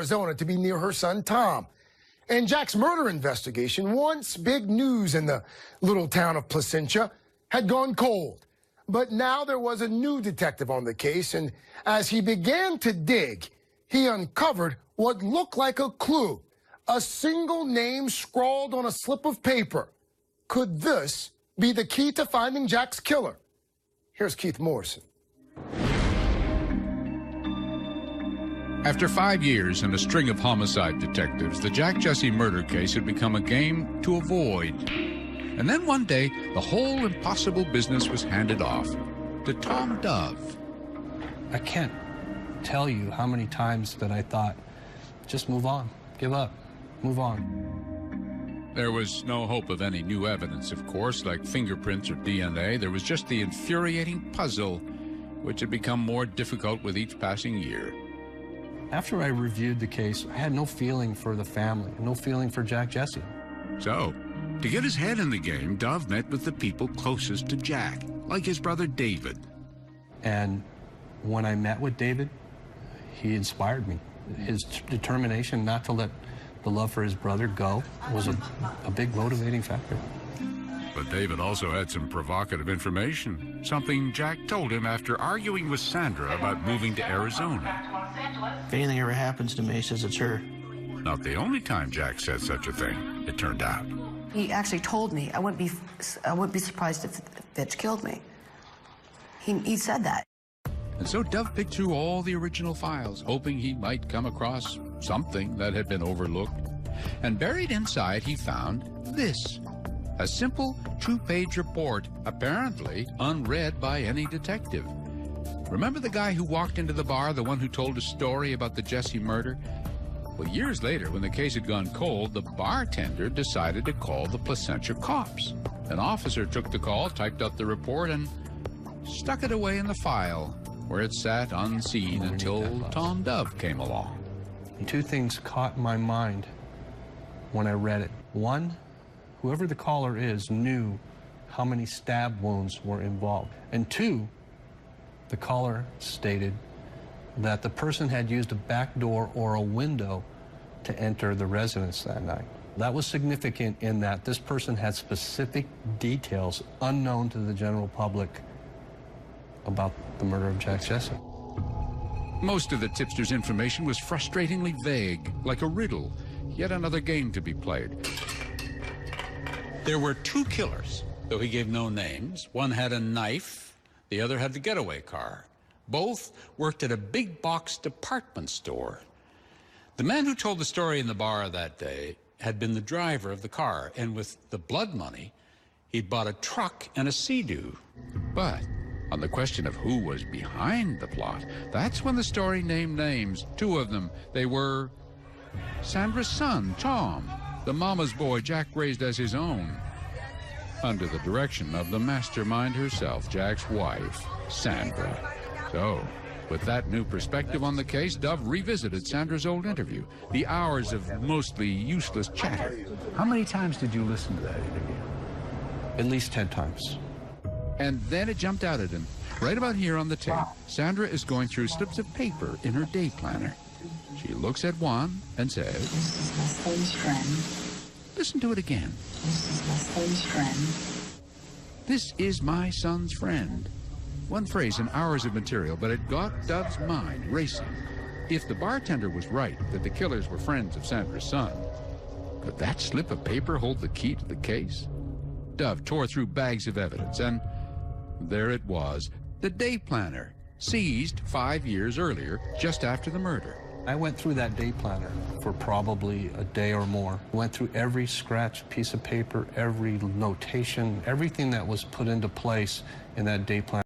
Arizona to be near her son, Tom. And Jack's murder investigation, once big news in the little town of Placentia, had gone cold. But now there was a new detective on the case, and as he began to dig, he uncovered what looked like a clue, a single name scrawled on a slip of paper. Could this be the key to finding Jack's killer? Here's Keith Morrison. After 5 years and a string of homicide detectives, the Jack Jesse murder case had become a game to avoid. And then one day, the whole impossible business was handed off to Tom Dove. I can't tell you how many times that I thought, just move on, give up, move on. There was no hope of any new evidence, of course, like fingerprints or DNA. There was just the infuriating puzzle, which had become more difficult with each passing year. After I reviewed the case, I had no feeling for the family, no feeling for Jack Jesse. So, to get his head in the game, Dove met with the people closest to Jack, like his brother David. And when I met with David, he inspired me. His determination not to let the love for his brother go was a big motivating factor. But David also had some provocative information, something Jack told him after arguing with Sandra about moving to Arizona. If anything ever happens to me, he says it's her. Not the only time Jack said such a thing, it turned out. He actually told me I wouldn't be surprised if Fitch killed me. He said that. And so Dove picked through all the original files, hoping he might come across something that had been overlooked. And buried inside, he found this. A simple 2-page report, apparently unread by any detective. Remember the guy who walked into the bar, the one who told a story about the Jesse murder? Well, years later, when the case had gone cold, the bartender decided to call the Placentia cops. An officer took the call, typed up the report, and stuck it away in the file, where it sat unseen until Tom Dove came along. Two things caught my mind when I read it. One, whoever the caller is knew how many stab wounds were involved. And two, the caller stated that the person had used a back door or a window to enter the residence that night. That was significant in that this person had specific details unknown to the general public about the murder of Jack Jesse. Most of the tipster's information was frustratingly vague, like a riddle, yet another game to be played. There were 2 killers, though he gave no names. One had a knife, the other had the getaway car. Both worked at a big box department store. The man who told the story in the bar that day had been the driver of the car, and with the blood money, he'd bought a truck and a Sea-Doo. But on the question of who was behind the plot, that's when the story named names. 2 of them. They were Sandra's son, Tom, the mama's boy Jack raised as his own, under the direction of the mastermind herself, Jack's wife, Sandra. So, with that new perspective on the case, Dove revisited Sandra's old interview, the hours of mostly useless chatter. How many times did you listen to that interview? At least 10 times. And then it jumped out at him. Right about here on the tape, Sandra is going through slips of paper in her day planner. She looks at one and says, "This is my son's friend. Listen to it again. This is my son's friend. This is my son's friend. One phrase in hours of material, but it got Dove's mind racing. If the bartender was right that the killers were friends of Sandra's son, could that slip of paper hold the key to the case? Dove tore through bags of evidence, and there it was, the day planner, seized 5 years earlier, just after the murder. I went through that day planner for probably a day or more. Went through every scratched piece of paper, every notation, everything that was put into place in that day planner.